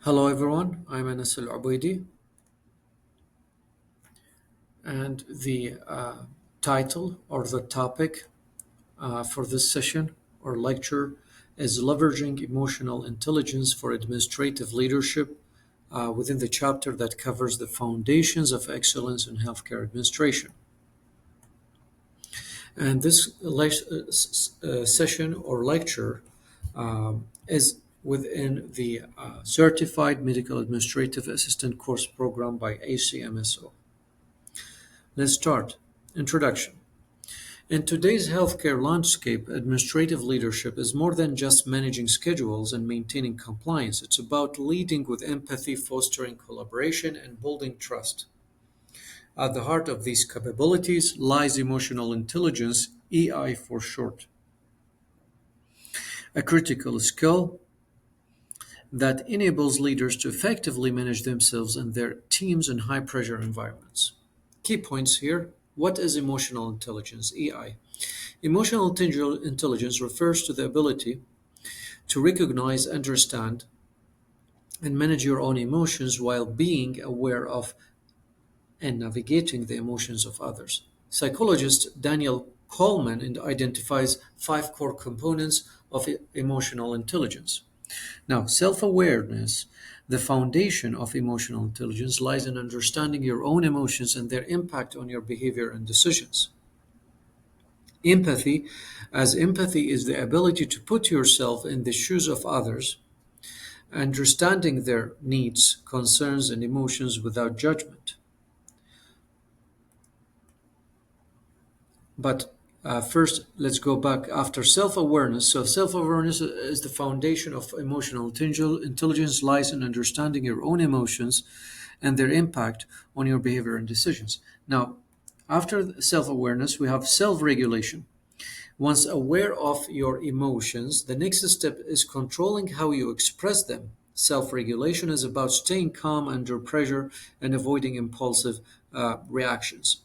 Hello everyone, I'm Anas Al-Ubaidi, and the title or the topic for this session or lecture is Leveraging Emotional Intelligence for Administrative Leadership within the chapter that covers the foundations of excellence in healthcare administration. And this session or lecture is within the Certified Medical Administrative Assistant course program by ACMSO. Let's start. Introduction. In today's healthcare landscape, administrative leadership is more than just managing schedules and maintaining compliance. It's about leading with empathy, fostering collaboration, and building trust. At the heart of these capabilities lies emotional intelligence, EI for short, a critical skill that enables leaders to effectively manage themselves and their teams in high pressure environments. Key points here. What is emotional intelligence, EI? Emotional intelligence refers to the ability to recognize, understand, and manage your own emotions while being aware of and navigating the emotions of others. Psychologist Daniel Coleman identifies five core components of emotional intelligence. Now, self awareness, the foundation of emotional intelligence, lies in understanding your own emotions and their impact on your behavior and decisions. Empathy, as empathy is the ability to put yourself in the shoes of others, understanding their needs, concerns, and emotions without judgment. But first, let's go back after self awareness. So, self awareness is the foundation of emotional intelligence, lies in understanding your own emotions and their impact on your behavior and decisions. Now, after self awareness, we have self regulation. Once aware of your emotions, the next step is controlling how you express them. Self regulation is about staying calm under pressure and avoiding impulsive reactions.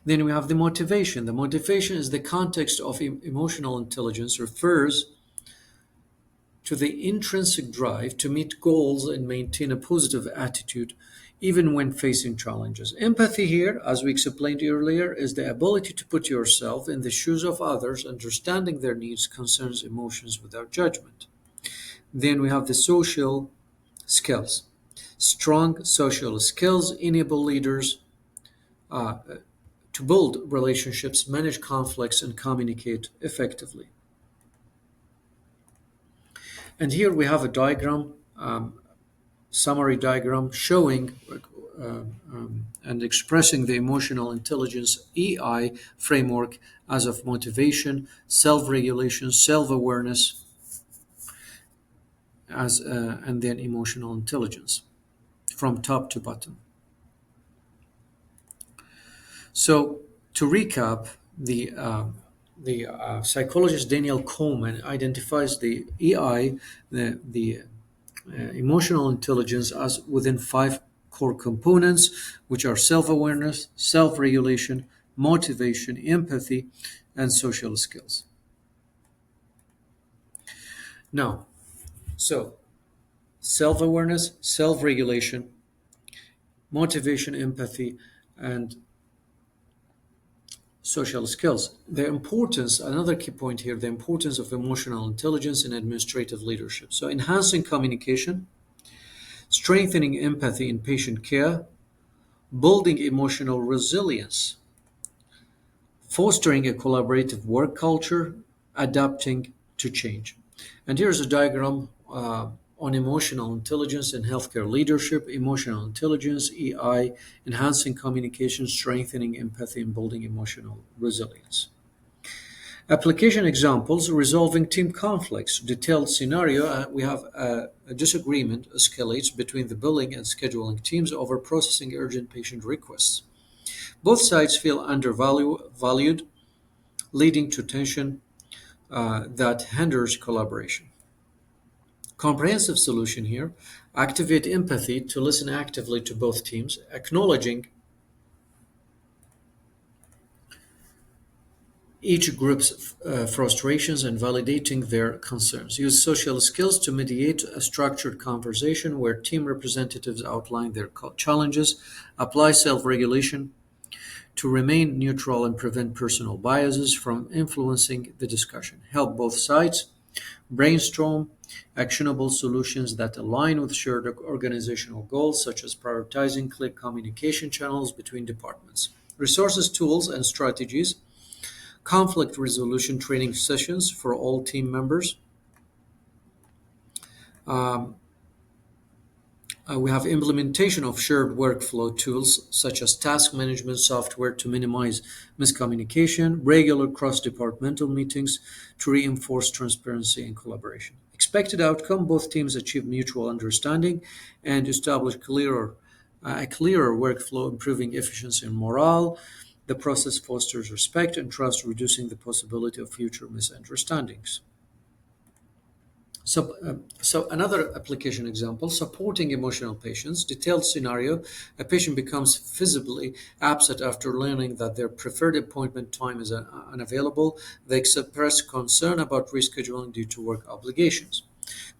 Then we have the motivation. The motivation is the context of emotional intelligence, refers to the intrinsic drive to meet goals and maintain a positive attitude even when facing challenges. Empathy here, as we explained earlier, is the ability to put yourself in the shoes of others, understanding their needs, concerns, emotions without judgment. Then we have the social skills. Strong social skills enable leaders uh, to build relationships, manage conflicts, and communicate effectively. And here we have a diagram, summary diagram showing and expressing the emotional intelligence EI framework as of motivation, self-regulation, self-awareness, and then emotional intelligence from top to bottom. So to recap, the psychologist Daniel Coleman identifies the EI, the emotional intelligence, as within five core components, which are self-awareness, self-regulation, motivation, empathy, and social skills. Now, so self-awareness, self-regulation, motivation, empathy, and social skills. The importance, another key point here, the importance of emotional intelligence in administrative leadership. So, enhancing communication, strengthening empathy in patient care, building emotional resilience, fostering a collaborative work culture, adapting to change. And here's a diagram on emotional intelligence in healthcare leadership, emotional intelligence, EI, enhancing communication, strengthening empathy, and building emotional resilience. Application examples, resolving team conflicts. Detailed scenario, we have a disagreement escalates between the billing and scheduling teams over processing urgent patient requests. Both sides feel undervalued, leading to tension that hinders collaboration. Comprehensive solution here, activate empathy to listen actively to both teams, acknowledging each group's frustrations and validating their concerns. Use social skills to mediate a structured conversation where team representatives outline their challenges. Apply self regulation to remain neutral and prevent personal biases from influencing the discussion. Help both sides brainstorm actionable solutions that align with shared organizational goals, such as prioritizing clear communication channels between departments. Resources, tools, and strategies. Conflict resolution training sessions for all team members. Um, we have implementation of shared workflow tools such as task management software to minimize miscommunication, regular cross-departmental meetings to reinforce transparency and collaboration. Expected outcome, both teams achieve mutual understanding and establish a clearer workflow, improving efficiency and morale. The process fosters respect and trust, reducing the possibility of future misunderstandings. So another application example, supporting emotional patients. Detailed scenario, a patient becomes visibly absent after learning that their preferred appointment time is unavailable. They express concern about rescheduling due to work obligations.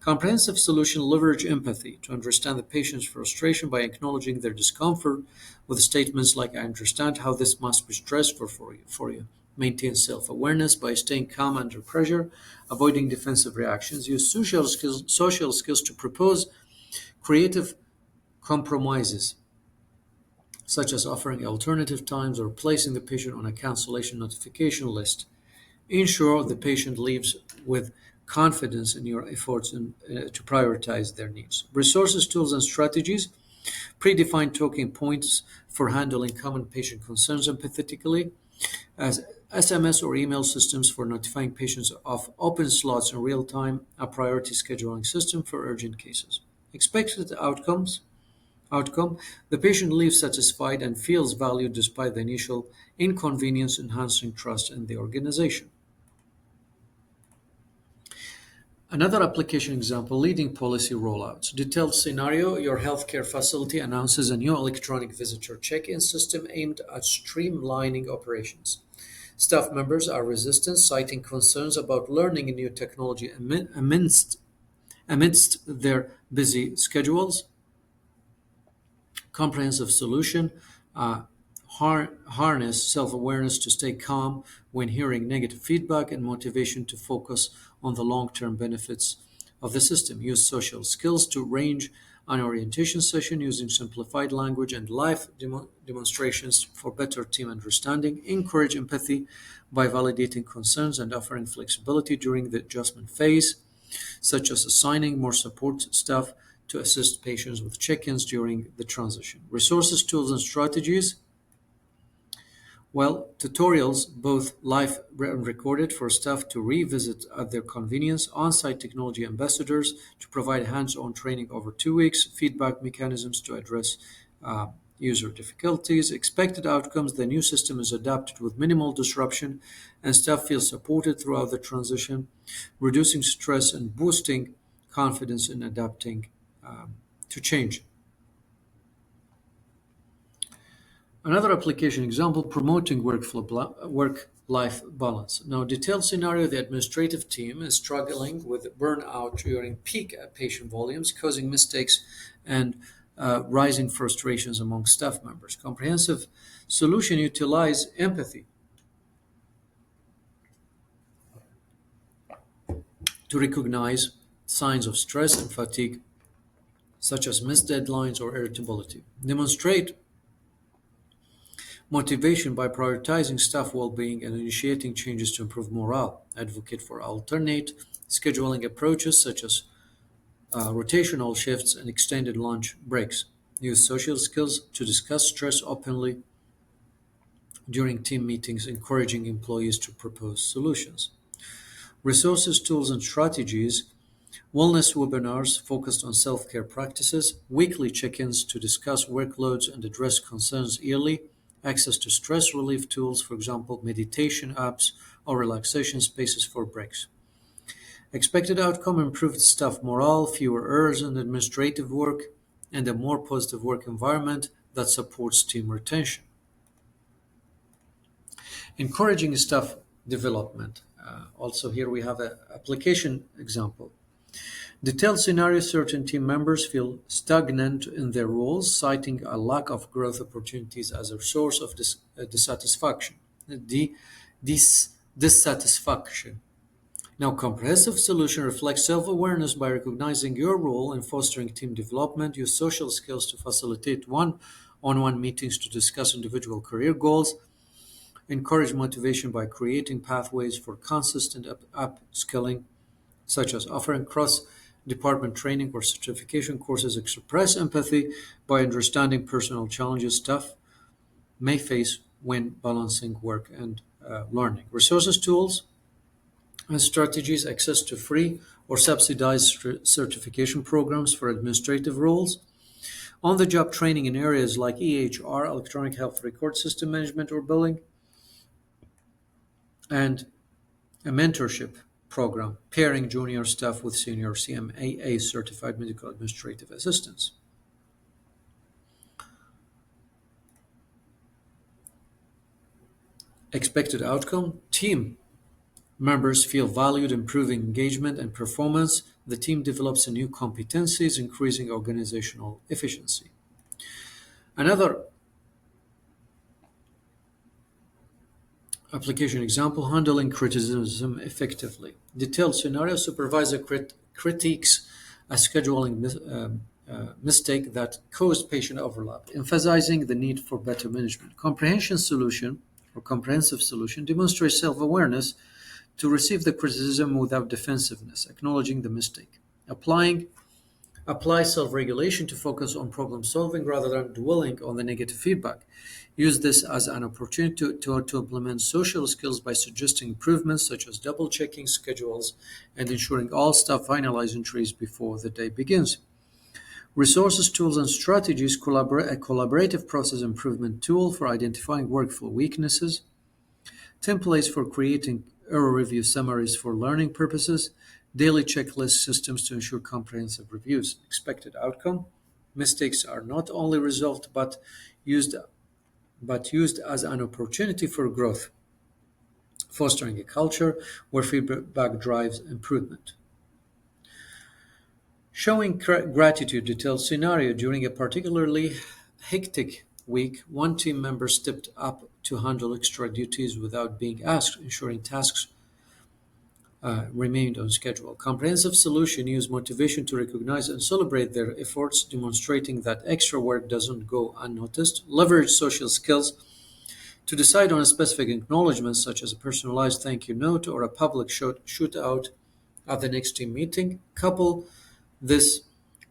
Comprehensive solution leverage empathy to understand the patient's frustration by acknowledging their discomfort with statements like, I understand how this must be stressful for you. Maintain self-awareness by staying calm under pressure, avoiding defensive reactions. Use social skills to propose creative compromises, such as offering alternative times or placing the patient on a cancellation notification list. Ensure the patient leaves with confidence in your efforts to prioritize their needs. Resources, tools, and strategies. Predefined talking points for handling common patient concerns empathetically. As SMS or email systems for notifying patients of open slots in real time, a priority scheduling system for urgent cases. Expected outcome, the patient leaves satisfied and feels valued despite the initial inconvenience, enhancing trust in the organization. Another application example, leading policy rollouts. Detailed scenario, your healthcare facility announces a new electronic visitor check-in system aimed at streamlining operations. Staff members are resistant, citing concerns about learning new technology amidst their busy schedules. Comprehensive solution, uh, harness self-awareness to stay calm when hearing negative feedback and motivation to focus on the long-term benefits of the system. Use social skills to arrange an orientation session using simplified language and live demonstrations for better team understanding. Encourage empathy by validating concerns and offering flexibility during the adjustment phase, such as assigning more support staff to assist patients with check-ins during the transition. Resources, tools, and strategies. Well, tutorials, both live and recorded, for staff to revisit at their convenience, on-site technology ambassadors to provide hands-on training over 2 weeks, feedback mechanisms to address uh, user difficulties, expected outcomes. The new system is adapted with minimal disruption and staff feel supported throughout the transition, reducing stress and boosting confidence in adapting to change. Another application example, promoting work-life balance. Now, detailed scenario, the administrative team is struggling with burnout during peak patient volumes, causing mistakes and rising frustrations among staff members. Comprehensive solution, utilize empathy to recognize signs of stress and fatigue, such as missed deadlines or irritability. Demonstrate motivation by prioritizing staff well-being and initiating changes to improve morale. Advocate for alternate scheduling approaches such as rotational shifts and extended lunch breaks. Use social skills to discuss stress openly during team meetings, encouraging employees to propose solutions. Resources, tools, and strategies. Wellness webinars focused on self-care practices, weekly check-ins to discuss workloads and address concerns yearly, access to stress relief tools, for example, meditation apps or relaxation spaces for breaks. Expected outcome, improved staff morale, fewer errors in administrative work, and a more positive work environment that supports team retention. Encouraging staff development. Also, here we have an application example. Detailed scenario: certain team members feel stagnant in their roles, citing a lack of growth opportunities as a source of dissatisfaction. Dissatisfaction. Now, comprehensive solution reflects self-awareness by recognizing your role in fostering team development. Use social skills to facilitate one-on-one meetings to discuss individual career goals. Encourage motivation by creating pathways for consistent upskilling, such as offering cross-department training or certification courses. Express empathy by understanding personal challenges staff may face when balancing work and learning. Resources, tools, and strategies: access to free or subsidized certification programs for administrative roles, on the job training in areas like EHR, electronic health record system management or billing, and a mentorship program pairing junior staff with senior CMAA certified medical administrative assistants. Expected outcome: team members feel valued, improving engagement and performance. The team develops new competencies, increasing organizational efficiency. Another application example: handling criticism effectively. Detailed scenario: supervisor critiques a scheduling mistake that caused patient overlap, emphasizing the need for better management. Comprehensive solution demonstrates self-awareness to receive the criticism without defensiveness, acknowledging the mistake. Apply self-regulation to focus on problem solving rather than dwelling on the negative feedback. Use this as an opportunity to implement social skills by suggesting improvements such as double-checking schedules and ensuring all staff finalize entries before the day begins. Resources, tools, and strategies: a collaborative process improvement tool for identifying workflow weaknesses, templates for creating error review summaries for learning purposes, daily checklist systems to ensure comprehensive reviews. Expected outcome: mistakes are not only resolved used but used as an opportunity for growth, fostering a culture where feedback drives improvement. Showing gratitude. Detailed scenario: during a particularly hectic week, one team member stepped up to handle extra duties without being asked, ensuring tasks remained on schedule. Comprehensive solution: use motivation to recognize and celebrate their efforts, demonstrating that extra work doesn't go unnoticed. Leverage social skills to decide on a specific acknowledgement, such as a personalized thank you note or a public shootout at the next team meeting. Couple this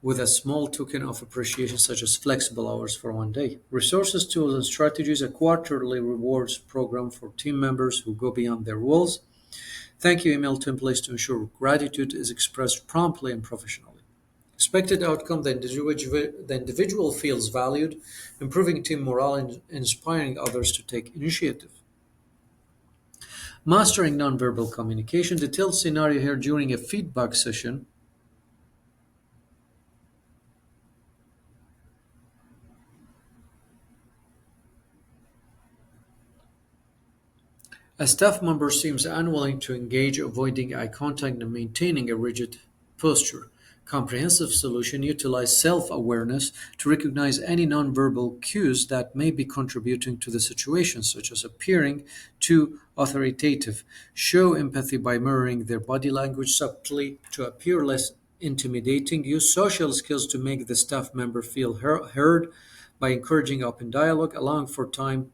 with a small token of appreciation, such as flexible hours for one day. Resources, tools, and strategies: a quarterly rewards program for team members who go beyond their roles. Thank you email templates to ensure gratitude is expressed promptly and professionally. Expected outcome: the individual feels valued, improving team morale and inspiring others to take initiative. Mastering nonverbal communication. Detailed scenario here: during a feedback session, a staff member seems unwilling to engage, avoiding eye contact and maintaining a rigid posture. Comprehensive solution: utilize self-awareness to recognize any nonverbal cues that may be contributing to the situation, such as appearing too authoritative. Show empathy by mirroring their body language subtly to appear less intimidating. Use social skills to make the staff member feel heard by encouraging open dialogue, allowing for time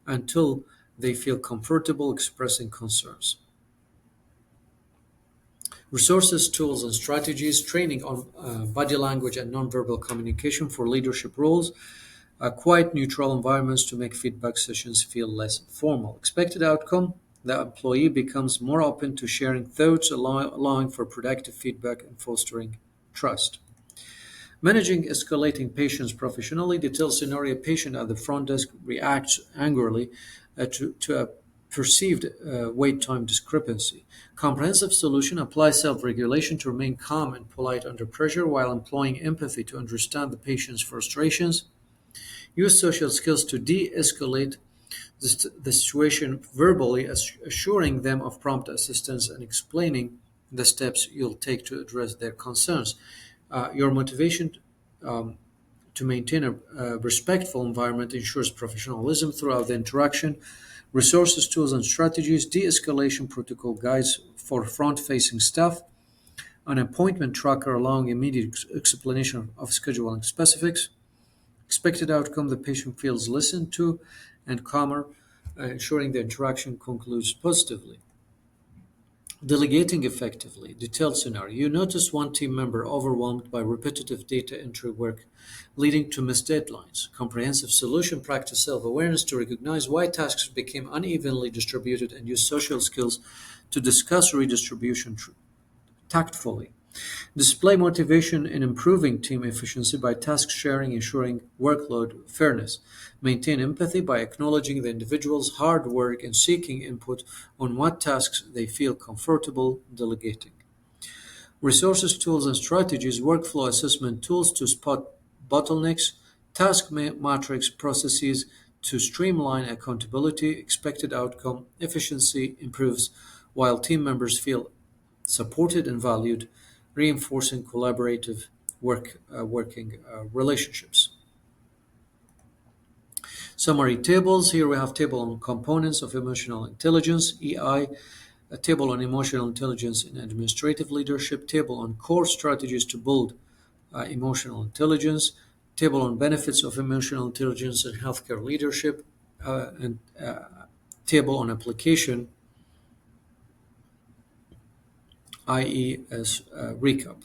until they feel comfortable expressing concerns. Resources, tools, and strategies: training on body language and nonverbal communication for leadership roles, quiet, neutral environments to make feedback sessions feel less formal. Expected outcome: the employee becomes more open to sharing thoughts, allowing for productive feedback and fostering trust. Managing escalating patients professionally. Detailed scenario: patient at the front desk reacts angrily to a perceived wait time discrepancy. Comprehensive solution: apply self-regulation to remain calm and polite under pressure while employing empathy to understand the patient's frustrations. Use social skills to de-escalate the situation verbally, assuring them of prompt assistance and explaining the steps you'll take to address their concerns. Your motivation um, to maintain a respectful environment ensures professionalism throughout the interaction. Resources, tools, and strategies, de escalation protocol guides for front facing staff, an appointment tracker allowing immediate explanation of scheduling specifics, expected outcome the patient feels listened to and calmer, ensuring the interaction concludes positively. Delegating effectively. Detailed scenario. You notice one team member overwhelmed by repetitive data entry work, leading to missed deadlines. Comprehensive solution practice self awareness to recognize why tasks became unevenly distributed and use social skills to discuss redistribution tactfully. Display motivation in improving team efficiency by task sharing, ensuring workload fairness. Maintain empathy by acknowledging the individual's hard work and seeking input on what tasks they feel comfortable delegating. Resources, tools, and strategies, workflow assessment tools to spot bottlenecks, task matrix processes to streamline accountability, expected outcome, efficiency improves while team members feel supported and valued, reinforcing collaborative working relationships. Summary tables. Here we have table on components of emotional intelligence, EI, a table on emotional intelligence in administrative leadership, table on core strategies to build emotional intelligence, table on benefits of emotional intelligence in healthcare leadership, and table on application, i.e., as recap.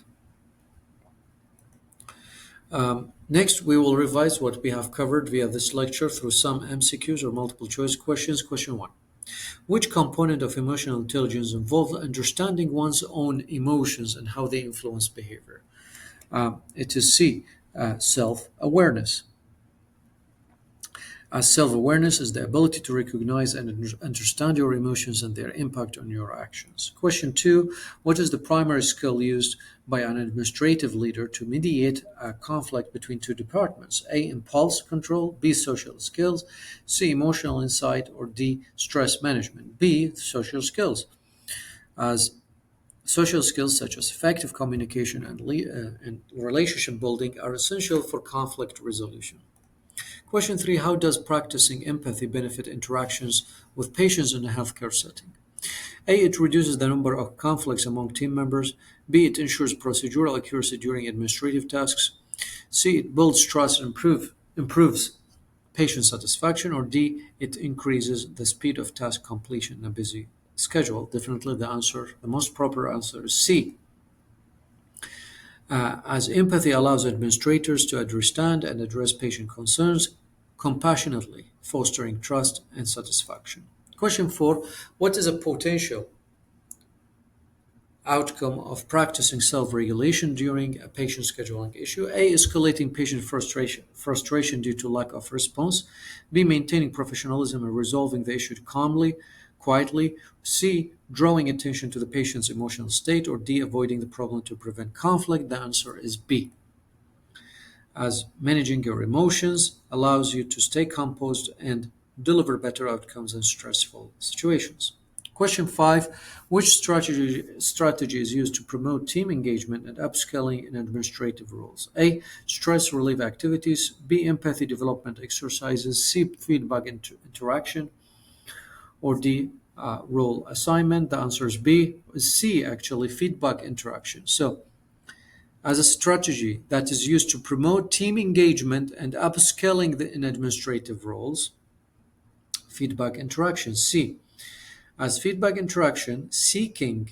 Next, we will revise what we have covered via this lecture through some MCQs or multiple choice questions. Question 1. Which component of emotional intelligence involves understanding one's own emotions and how they influence behavior? It is C, self-awareness. As self-awareness is the ability to recognize and understand your emotions and their impact on your actions. Question 2, what is the primary skill used by an administrative leader to mediate a conflict between two departments? A, impulse control, B, social skills, C, emotional insight, or D, stress management. B, social skills. As social skills such as effective communication and relationship building are essential for conflict resolution. Question 3, how does practicing empathy benefit interactions with patients in a healthcare setting? A, it reduces the number of conflicts among team members. B, it ensures procedural accuracy during administrative tasks. C, it builds trust and improves patient satisfaction. Or D, it increases the speed of task completion in a busy schedule. Definitely the most proper answer is C. As empathy allows administrators to understand and address patient concerns compassionately, fostering trust and satisfaction. Question 4, what is a potential outcome of practicing self-regulation during a patient scheduling issue? A, escalating patient frustration due to lack of response. B, maintaining professionalism and resolving the issue calmly, quietly. C, drawing attention to the patient's emotional state. Or D, avoiding the problem to prevent conflict. The answer is B, as managing your emotions allows you to stay composed and deliver better outcomes in stressful situations. Question 5, which strategy is used to promote team engagement and upskilling in administrative roles? A, stress relief activities. B, empathy development exercises. C, feedback interaction. Or D, role assignment. The answer is B. C, actually, feedback interaction. So, as a strategy that is used to promote team engagement and upskilling in administrative roles, feedback interaction. C, as feedback interaction, seeking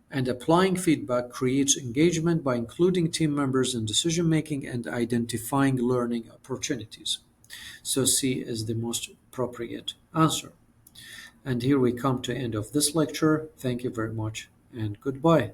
and applying feedback creates engagement by including team members in decision making and identifying learning opportunities. So C is the most appropriate answer. And here we come to the end of this lecture. Thank you very much and goodbye.